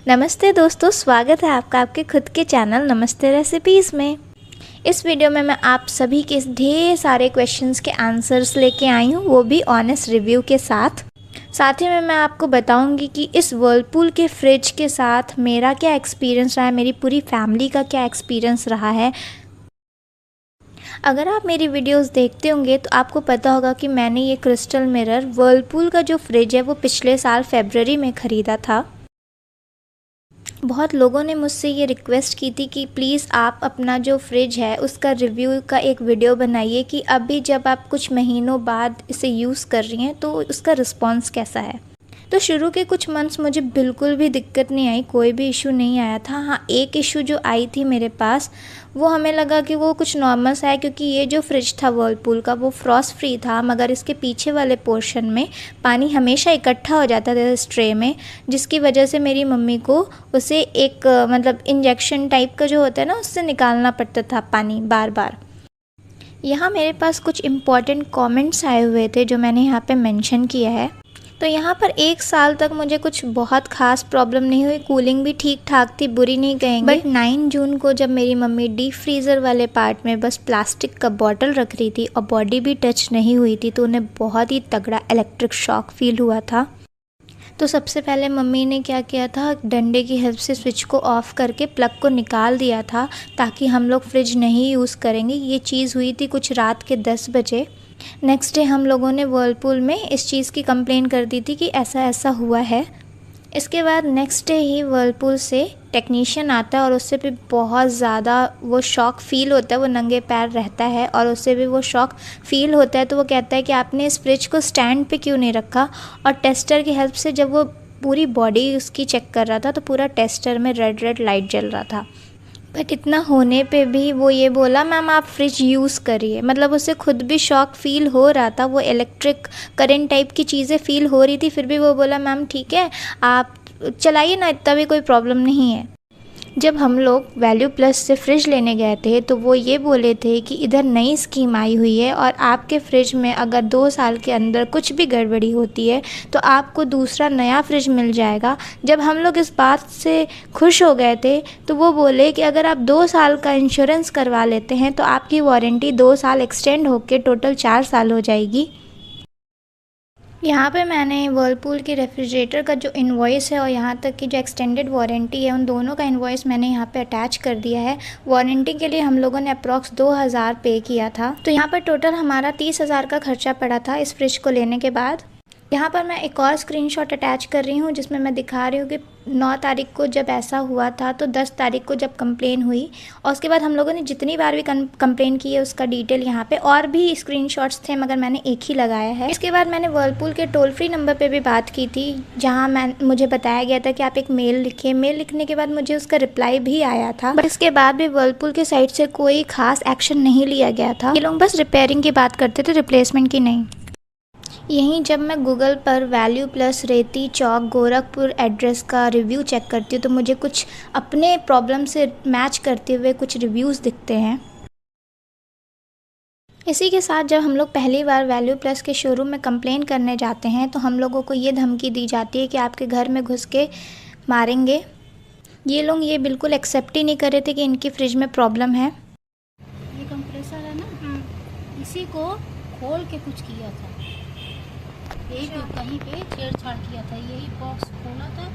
नमस्ते दोस्तों, स्वागत है आपका आपके खुद के चैनल नमस्ते रेसिपीज़ में। इस वीडियो में मैं आप सभी के ढेर सारे क्वेश्चंस के आंसर्स लेके आई हूँ, वो भी ऑनेस्ट रिव्यू के साथ। साथ ही में मैं आपको बताऊंगी कि इस वर्लपूल के फ्रिज के साथ मेरा क्या एक्सपीरियंस रहा है, मेरी पूरी फैमिली का क्या एक्सपीरियंस रहा है। अगर आप मेरी वीडियोस देखते होंगे तो आपको पता होगा कि मैंने ये क्रिस्टल मिरर वर्लपूल का जो फ्रिज है वो पिछले साल फरवरी में ख़रीदा था। बहुत लोगों ने मुझसे ये रिक्वेस्ट की थी कि प्लीज़ आप अपना जो फ्रिज है उसका रिव्यू का एक वीडियो बनाइए कि अभी जब आप कुछ महीनों बाद इसे यूज़ कर रही हैं तो उसका रिस्पॉन्स कैसा है। तो शुरू के कुछ मंथ्स मुझे बिल्कुल भी दिक्कत नहीं आई, कोई भी इशू नहीं आया था। हाँ, एक इशू जो आई थी मेरे पास, वो हमें लगा कि वो कुछ नॉर्मल सा है, क्योंकि ये जो फ्रिज था वर्लपूल का वो फ्रॉस्ट फ्री था, मगर इसके पीछे वाले पोर्शन में पानी हमेशा इकट्ठा हो जाता था इस ट्रे में, जिसकी वजह से मेरी मम्मी को उसे एक मतलब इंजेक्शन टाइप का जो होता है ना, उससे निकालना पड़ता था पानी बार बार। यहाँ मेरे पास कुछ इम्पॉर्टेंट कमेंट्स आए हुए थे जो मैंने यहाँ पे मेंशन किया है। तो यहाँ पर 1 साल तक मुझे कुछ बहुत ख़ास प्रॉब्लम नहीं हुई, कूलिंग भी ठीक ठाक थी, बुरी नहीं कहेंगे। बट 9 जून को जब मेरी मम्मी डीप फ्रीज़र वाले पार्ट में बस प्लास्टिक का बॉटल रख रही थी और बॉडी भी टच नहीं हुई थी, तो उन्हें बहुत ही तगड़ा इलेक्ट्रिक शॉक फील हुआ था। तो सबसे पहले मम्मी ने क्या किया था, डंडे की हेल्प से स्विच को ऑफ़ करके प्लग को निकाल दिया था ताकि हम लोग फ्रिज नहीं यूज़ करेंगे। ये चीज़ हुई थी कुछ रात के 10 बजे। नेक्स्ट डे हम लोगों ने वर्लपूल में इस चीज़ की कंप्लेन कर दी थी कि ऐसा ऐसा हुआ है। इसके बाद नेक्स्ट डे ही वर्लपूल से टेक्नीशियन आता है और उससे भी बहुत ज़्यादा वो शॉक फ़ील होता है, वो नंगे पैर रहता है और उससे भी वो शॉक फ़ील होता है। तो वो कहता है कि आपने इस फ्रिज को स्टैंड पे क्यों नहीं रखा। और टेस्टर की हेल्प से जब वो पूरी बॉडी उसकी चेक कर रहा था तो पूरा टेस्टर में रेड रेड लाइट जल रहा था। बट इतना होने पे भी वो ये बोला, मैम आप फ्रिज यूज़ करिए। मतलब उसे खुद भी शॉक फ़ील हो रहा था, वो इलेक्ट्रिक करंट टाइप की चीज़ें फ़ील हो रही थी, फिर भी वो बोला मैम ठीक है आप चलाइए ना, इतना भी कोई प्रॉब्लम नहीं है। जब हम लोग वैल्यू प्लस से फ्रिज लेने गए थे तो वो ये बोले थे कि इधर नई स्कीम आई हुई है और आपके फ्रिज में अगर 2 साल के अंदर कुछ भी गड़बड़ी होती है तो आपको दूसरा नया फ्रिज मिल जाएगा। जब हम लोग इस बात से खुश हो गए थे तो वो बोले कि अगर आप 2 साल का इंश्योरेंस करवा लेते हैं तो आपकी वारंटी 2 साल एक्सटेंड होकर टोटल 4 साल हो जाएगी। यहाँ पे मैंने वर्लपूल के रेफ्रिजरेटर का जो इनवॉइस है और यहाँ तक की जो एक्सटेंडेड वारंटी है, उन दोनों का इनवॉइस मैंने यहाँ पे अटैच कर दिया है। वारंटी के लिए हम लोगों ने अप्रॉक्स 2000 पे किया था। तो यहाँ पर टोटल हमारा 30,000 का खर्चा पड़ा था इस फ्रिज को लेने के बाद। यहाँ पर मैं एक और स्क्रीनशॉट अटैच कर रही हूँ जिसमें मैं दिखा रही हूँ कि 9 तारीख को जब ऐसा हुआ था तो 10 तारीख को जब कंप्लेन हुई और उसके बाद हम लोगों ने जितनी बार भी कंप्लेन की है उसका डिटेल यहाँ पे, और भी स्क्रीनशॉट्स थे मगर मैंने एक ही लगाया है। इसके बाद मैंने वर्लपूल के टोल फ्री नंबर पे भी बात की थी जहाँ मुझे बताया गया था कि आप एक मेल लिखिए। मेल लिखने के बाद मुझे उसका रिप्लाई भी आया था, बट इसके बाद भी वर्लपूल के साइड से कोई खास एक्शन नहीं लिया गया था। ये लोग बस रिपेयरिंग की बात करते थे, रिप्लेसमेंट की नहीं। यहीं जब मैं गूगल पर वैल्यू प्लस रेती चौक गोरखपुर एड्रेस का रिव्यू चेक करती हूँ तो मुझे कुछ अपने प्रॉब्लम से मैच करते हुए कुछ रिव्यूज़ दिखते हैं। इसी के साथ जब हम लोग पहली बार वैल्यू प्लस के शोरूम में कंप्लेन करने जाते हैं तो हम लोगों को ये धमकी दी जाती है कि आपके घर में घुस के मारेंगे। ये लोग ये बिल्कुल एक्सेप्ट ही नहीं कर रहे थे कि इनकी फ्रिज में प्रॉब्लम है। ये कंप्रेसर है ना, इसी को खोल के कुछ किया था, यही पे कहीं पे छेड़छाड़ किया था, यही बॉक्स खोला था।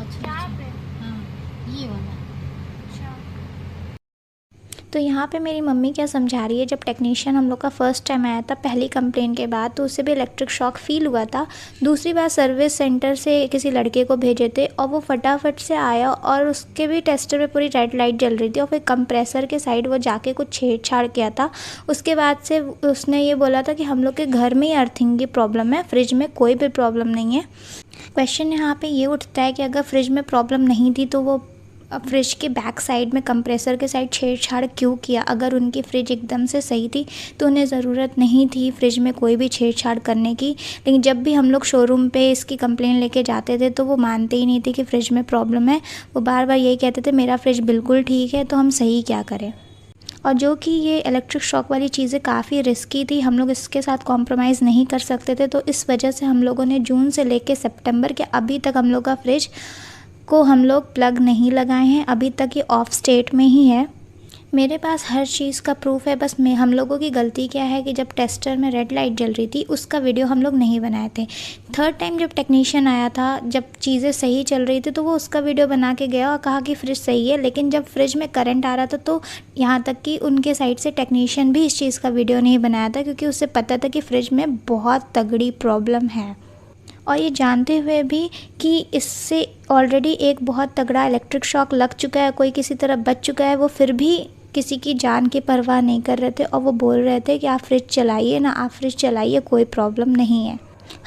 अच्छा हाँ, ये वाला। तो यहाँ पे मेरी मम्मी क्या समझा रही है, जब टेक्नीशियन हम लोग का फर्स्ट टाइम आया था पहली कंप्लेन के बाद तो उससे भी इलेक्ट्रिक शॉक फील हुआ था। दूसरी बार सर्विस सेंटर से किसी लड़के को भेजे थे और वो फटाफट से आया और उसके भी टेस्टर पे पूरी रेड लाइट जल रही थी और फिर कंप्रेसर के साइड वो जाके कुछ छेड़छाड़ किया था। उसके बाद से उसने ये बोला था कि हम लोग के घर में ही अर्थिंग की प्रॉब्लम है, फ्रिज में कोई भी प्रॉब्लम नहीं है। क्वेश्चन यहाँ पर ये उठता है कि अगर फ्रिज में प्रॉब्लम नहीं थी तो वो फ्रिज के बैक साइड में कंप्रेसर के साइड छेड़छाड़ क्यों किया। अगर उनकी फ्रिज एकदम से सही थी तो उन्हें ज़रूरत नहीं थी फ्रिज में कोई भी छेड़छाड़ करने की। लेकिन जब भी हम लोग शोरूम पे इसकी कंप्लेन लेके जाते थे तो वो मानते ही नहीं थे कि फ्रिज में प्रॉब्लम है। वो बार बार यही कहते थे मेरा फ्रिज बिल्कुल ठीक है, तो हम सही क्या करें। और जो कि ये इलेक्ट्रिक शॉक वाली चीज़ें काफ़ी रिस्की थी, हम लोग इसके साथ कॉम्प्रोमाइज़ नहीं कर सकते थे। तो इस वजह से हम लोगों ने जून से लेके सितंबर के अभी तक हम लोग का फ्रिज को हम लोग प्लग नहीं लगाए हैं, अभी तक ये ऑफ स्टेट में ही है। मेरे पास हर चीज़ का प्रूफ है। बस मैं हम लोगों की गलती क्या है कि जब टेस्टर में रेड लाइट जल रही थी उसका वीडियो हम लोग नहीं बनाए थे। थर्ड टाइम जब टेक्नीशियन आया था, जब चीज़ें सही चल रही थी, तो वो उसका वीडियो बना के गया और कहा कि फ्रिज सही है। लेकिन जब फ्रिज में करंट आ रहा था तो यहाँ तक कि उनके साइड से टेक्नीशियन भी इस चीज़ का वीडियो नहीं बनाया था, क्योंकि उसे पता था कि फ्रिज में बहुत तगड़ी प्रॉब्लम है। और ये जानते हुए भी कि इससे ऑलरेडी एक बहुत तगड़ा इलेक्ट्रिक शॉक लग चुका है, कोई किसी तरह बच चुका है, वो फिर भी किसी की जान की परवाह नहीं कर रहे थे और वो बोल रहे थे कि आप फ्रिज चलाइए ना, आप फ्रिज चलाइए, कोई प्रॉब्लम नहीं है।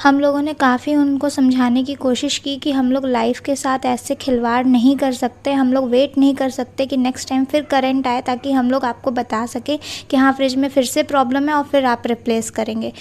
हम लोगों ने काफ़ी उनको समझाने की कोशिश की कि हम लोग लाइफ के साथ ऐसे खिलवाड़ नहीं कर सकते, हम लोग वेट नहीं कर सकते कि नेक्स्ट टाइम फिर करंट आए, ताकि हम लोग आपको बता सके कि हाँ फ्रिज में फिर से प्रॉब्लम है और फिर आप रिप्लेस करेंगे।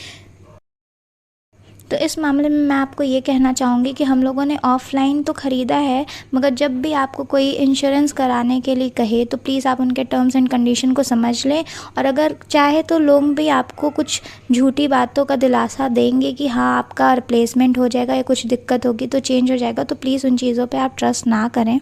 तो इस मामले में मैं आपको ये कहना चाहूँगी कि हम लोगों ने ऑफ़लाइन तो ख़रीदा है, मगर जब भी आपको कोई इंश्योरेंस कराने के लिए कहे तो प्लीज़ आप उनके टर्म्स एंड कंडीशन को समझ लें। और अगर चाहे तो लोग भी आपको कुछ झूठी बातों का दिलासा देंगे कि हाँ आपका रिप्लेसमेंट हो जाएगा या कुछ दिक्कत होगी तो चेंज हो जाएगा, तो प्लीज़ उन चीज़ों पर आप ट्रस्ट ना करें।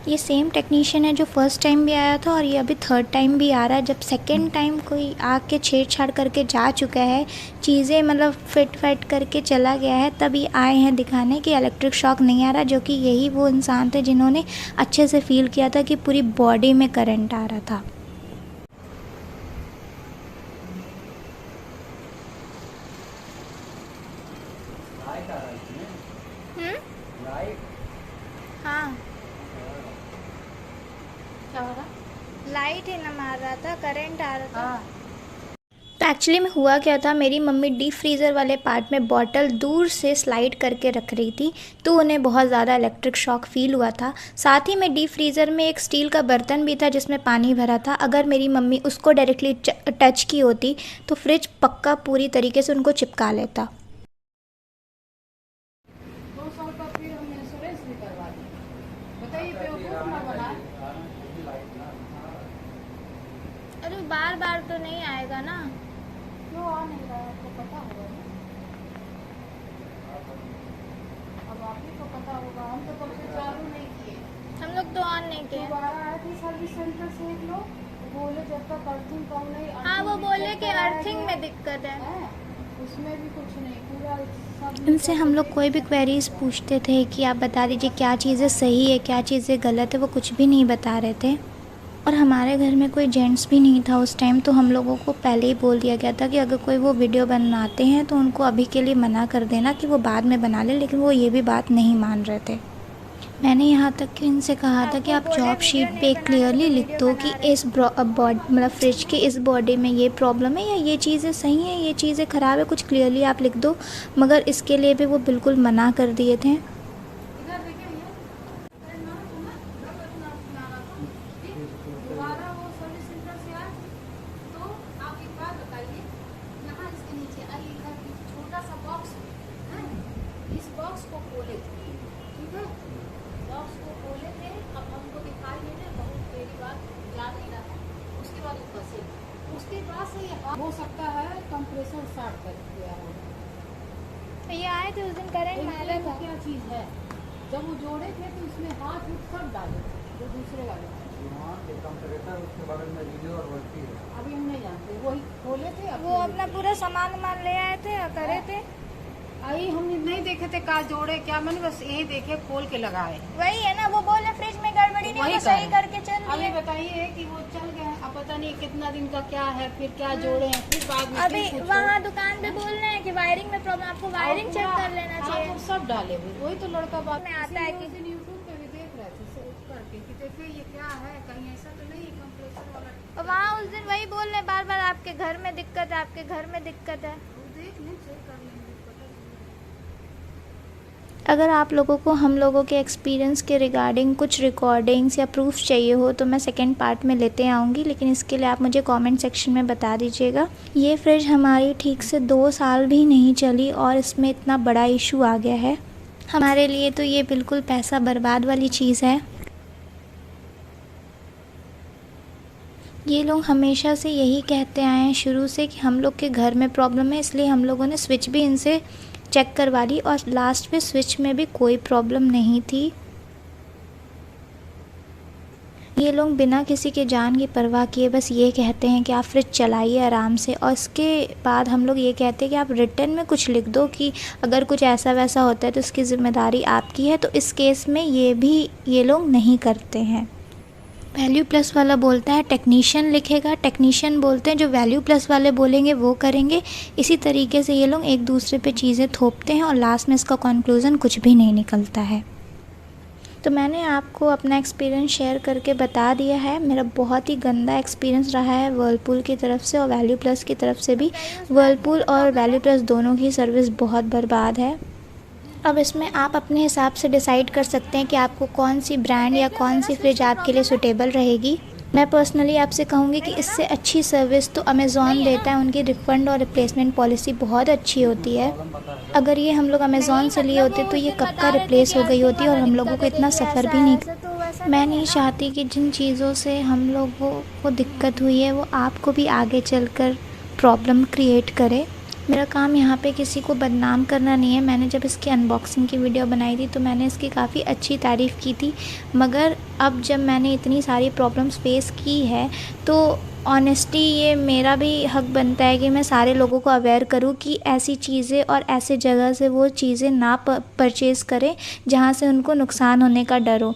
ये सेम टेक्नीशियन है जो फर्स्ट टाइम भी आया था और ये अभी थर्ड टाइम भी आ रहा है। जब सेकंड टाइम कोई आके छेड़छाड़ करके जा चुका है, चीज़ें मतलब फिट फाइट करके चला गया है, तब ये आए हैं दिखाने कि इलेक्ट्रिक शॉक नहीं आ रहा, जो कि यही वो इंसान थे जिन्होंने अच्छे से फील किया था कि पूरी बॉडी में करंट आ रहा था। हाँ, क्या हो रहा? लाइट ही ना मार रहा था, करंट आ रहा था। तो एक्चुअली में हुआ क्या था, मेरी मम्मी डीप फ्रीज़र वाले पार्ट में बॉटल दूर से स्लाइड करके रख रही थी, तो उन्हें बहुत ज़्यादा इलेक्ट्रिक शॉक फील हुआ था। साथ ही में डीप फ्रीज़र में एक स्टील का बर्तन भी था जिसमें पानी भरा था। अगर मेरी मम्मी उसको डायरेक्टली टच की होती तो फ्रिज पक्का पूरी तरीके से उनको चिपका लेता। 2 साल का फिर हमने इंश्योरेंस भी करवा दी। बताइए बेवकूफ ना बनाए। अरे बार बार तो नहीं आएगा ना। क्यों आ नहीं रहा है आपको पता होगा ना? अब आप ही को पता होगा, हम तो कब से चालू नहीं किए। हम लोग तो ऑन नहीं किए। दोबारा आया थी सर्विस सेंटर से एक लोग, बोले जब तक अर्थिंग कम नहीं। हाँ, वो बोले कि अर्थिंग में दिक्कत है। उसमें भी कुछ नहीं, पूरा सब। इनसे हम लोग कोई भी क्वेरीज पूछते थे कि आप बता दीजिए क्या चीज़ें सही है क्या चीज़ें गलत है, वो कुछ भी नहीं बता रहे थे। और हमारे घर में कोई जेंट्स भी नहीं था उस टाइम, तो हम लोगों को पहले ही बोल दिया गया था कि अगर कोई वो वीडियो बनाते हैं तो उनको अभी के लिए मना कर देना कि वो बाद में बना ले। लेकिन वो ये भी बात नहीं मान रहे थे। मैंने यहाँ तक कि इनसे कहा था कि आप जॉब शीट पे क्लियरली लिख दो कि इस मतलब फ्रिज के इस बॉडी में ये प्रॉब्लम है या ये चीज़ें सही हैं, ये चीज़ें ख़राब है, कुछ क्लियरली आप लिख दो। मगर इसके लिए भी वो बिल्कुल मना कर दिए थे। दोबारा वो सर्विस सेंटर से आए तो आप एक बात बताइए, यहाँ इसके नीचे आइए, इधर छोटा सा बॉक्स है, इस बॉक्स को खोले थे, ठीक है, बॉक्स को खोले थे। अब हमको दिखाई नहीं दे, बहुत देरी बाद जा नहीं रहा था। उसके बाद ऊपर से उसके बाद से ये हो सकता है कंप्रेसर शॉर्ट कर गया होगा। ये आए थे उस दिन करंट मारा था। क्या चीज़ है, जब वो जोड़े थे तो उसमें हाथ उठ सब डाले थे, जो दूसरे वाले उसके बारे में वीडियो और वर्ती है। अभी हम नहीं जानते, वही खोले थे। वो अपना पूरा सामान ले आए थे और करे थे। आई हमने नहीं देखे थे का जोड़े क्या, मैंने बस यही देखे खोल के लगाए। वही है ना, वो बोले फ्रिज में गड़बड़ी नहीं, वो सही करके चल रही अभी है। बताइए कि वो चल गए, अब पता नहीं कितना दिन का क्या है, फिर क्या जोड़े हैं, फिर बाद में अभी वहाँ दुकान पे बोल रहे हैं कि वायरिंग में प्रॉब्लम, आपको वायरिंग चेक कर लेना चाहिए। तो सब डाले हुए, वही तो लड़का बात में आता है कि यूट्यूब पे भी देख रहे थे सर्च करके कि देखिए ये क्या है, कहीं ऐसा तो नहीं कंप्रेसर वाला। वहाँ उस दिन वही बोल रहे बार बार आपके घर में दिक्कत है, आपके घर में दिक्कत है। देख लें, चेक कर लेंगे, पता चलेगा। अगर आप लोगों को हम लोगों के एक्सपीरियंस के रिगार्डिंग कुछ रिकॉर्डिंग्स या प्रूफ चाहिए हो तो मैं सेकंड पार्ट में लेते आऊँगी, लेकिन इसके लिए आप मुझे कमेंट सेक्शन में बता दीजिएगा। ये फ्रिज हमारी ठीक से 2 साल भी नहीं चली और इसमें इतना बड़ा इशू आ गया है। हमारे लिए तो ये बिल्कुल पैसा बर्बाद वाली चीज़ है। ये लोग हमेशा से यही कहते आए हैं शुरू से कि हम लोग के घर में प्रॉब्लम है, इसलिए हम लोगों ने स्विच भी इनसे चेक करवा ली और लास्ट में स्विच में भी कोई प्रॉब्लम नहीं थी। ये लोग बिना किसी के जान की परवाह किए बस ये कहते हैं कि आप फ्रिज चलाइए आराम से, और इसके बाद हम लोग ये कहते हैं कि आप रिटर्न में कुछ लिख दो कि अगर कुछ ऐसा वैसा होता है तो इसकी ज़िम्मेदारी आपकी है। तो इस केस में ये लोग नहीं करते हैं। वैल्यू प्लस वाला बोलता है टेक्नीशियन लिखेगा, टेक्नीशियन बोलते हैं जो वैल्यू प्लस वाले बोलेंगे वो करेंगे। इसी तरीके से ये लोग एक दूसरे पे चीज़ें थोपते हैं और लास्ट में इसका कंक्लूज़न कुछ भी नहीं निकलता है। तो मैंने आपको अपना एक्सपीरियंस शेयर करके बता दिया है। मेरा बहुत ही गंदा एक्सपीरियंस रहा है वर्लपूल की तरफ से और वैल्यू प्लस की तरफ से भी। वर्लपूल और वैल्यू प्लस दोनों की सर्विस बहुत बर्बाद है। अब इसमें आप अपने हिसाब से डिसाइड कर सकते हैं कि आपको कौन सी ब्रांड या कौन सी फ्रिज आपके लिए सूटेबल रहेगी। मैं पर्सनली आपसे कहूँगी कि इससे अच्छी सर्विस तो अमेज़ॉन देता है। उनकी रिफ़ंड और रिप्लेसमेंट पॉलिसी बहुत अच्छी होती है। अगर ये हम लोग अमेज़ॉन से लिए होते तो ये कब का रिप्लेस हो गई होती और हम लोगों को इतना सफ़र भी नहीं। मैं नहीं चाहती कि जिन चीज़ों से हम लोगों को दिक्कत हुई है वो आपको भी आगे चलकर प्रॉब्लम क्रिएट करे। मेरा काम यहाँ पे किसी को बदनाम करना नहीं है। मैंने जब इसकी अनबॉक्सिंग की वीडियो बनाई थी तो मैंने इसकी काफ़ी अच्छी तारीफ़ की थी, मगर अब जब मैंने इतनी सारी प्रॉब्लमस फेस की है तो ऑनेस्टली ये मेरा भी हक बनता है कि मैं सारे लोगों को अवेयर करूँ कि ऐसी चीज़ें और ऐसे जगह से वो चीज़ें ना परचेज़ करें जहाँ से उनको नुकसान होने का डर हो।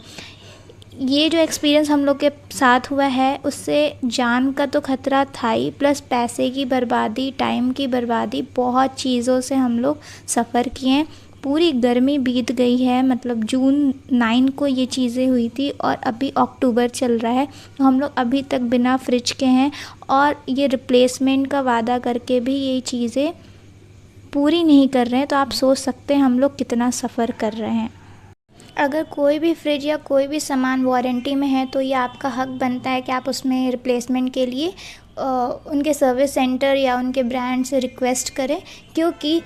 ये जो एक्सपीरियंस हम लोग के साथ हुआ है उससे जान का तो खतरा था ही, प्लस पैसे की बर्बादी, टाइम की बर्बादी, बहुत चीज़ों से हम लोग सफ़र किए हैं। पूरी गर्मी बीत गई है, मतलब जून 9 को ये चीज़ें हुई थी और अभी अक्टूबर चल रहा है तो हम लोग अभी तक बिना फ्रिज के हैं और ये रिप्लेसमेंट का वादा करके भी ये चीज़ें पूरी नहीं कर रहे हैं। तो आप सोच सकते हैं हम लोग कितना सफ़र कर रहे हैं। अगर कोई भी फ्रिज या कोई भी सामान वारंटी में है तो ये आपका हक बनता है कि आप उसमें रिप्लेसमेंट के लिए उनके सर्विस सेंटर या उनके ब्रांड से रिक्वेस्ट करें, क्योंकि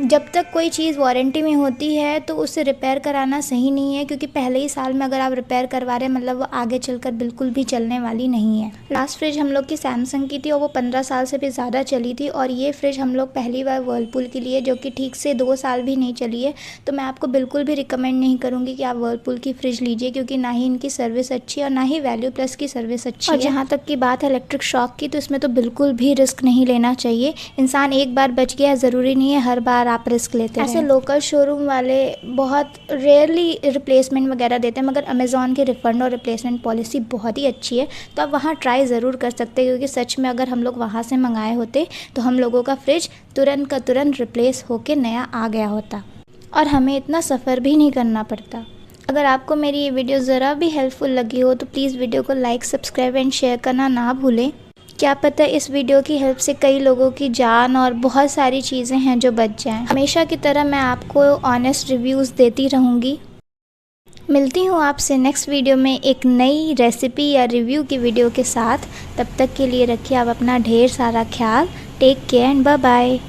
जब तक कोई चीज़ वारंटी में होती है तो उसे रिपेयर कराना सही नहीं है, क्योंकि पहले ही साल में अगर आप रिपेयर करवा रहे हैं मतलब वो आगे चलकर बिल्कुल भी चलने वाली नहीं है। लास्ट फ्रिज हम लोग की सैमसंग की थी और वो 15 साल से भी ज़्यादा चली थी, और ये फ्रिज हम लोग पहली बार वर्लपूल की लिए जो कि ठीक से 2 साल भी नहीं चली है। तो मैं आपको बिल्कुल भी रिकमेंड नहीं करूँगी कि आप वर्लपूल की फ्रिज लीजिए, क्योंकि ना ही इनकी सर्विस अच्छी है और ना ही वैल्यू प्लस की सर्विस अच्छी है। और जहाँ तक की बात है इलेक्ट्रिक शॉक की, तो इसमें तो बिल्कुल भी रिस्क नहीं लेना चाहिए। इंसान एक बार बच गया, ज़रूरी नहीं है हर बार आप रिस्क लेते हैं। ऐसे लोकल शोरूम वाले बहुत रेयरली रिप्लेसमेंट वगैरह देते हैं, मगर अमेज़ॉन की रिफ़ंड और रिप्लेसमेंट पॉलिसी बहुत ही अच्छी है। तो आप वहाँ ट्राई ज़रूर कर सकते हैं, क्योंकि सच में अगर हम लोग वहाँ से मंगाए होते तो हम लोगों का फ्रिज तुरंत का तुरंत रिप्लेस होके नया आ गया होता और हमें इतना सफ़र भी नहीं करना पड़ता। अगर आपको मेरी ये वीडियो ज़रा भी हेल्पफुल लगी हो तो प्लीज़ वीडियो को लाइक, सब्सक्राइब एंड शेयर करना ना भूलें। क्या पता इस वीडियो की हेल्प से कई लोगों की जान और बहुत सारी चीज़ें हैं जो बच जाएं। हमेशा की तरह मैं आपको ऑनेस्ट रिव्यूज़ देती रहूँगी। मिलती हूँ आपसे नेक्स्ट वीडियो में एक नई रेसिपी या रिव्यू की वीडियो के साथ। तब तक के लिए रखिए आप अपना ढेर सारा ख्याल। Take care and bye bye.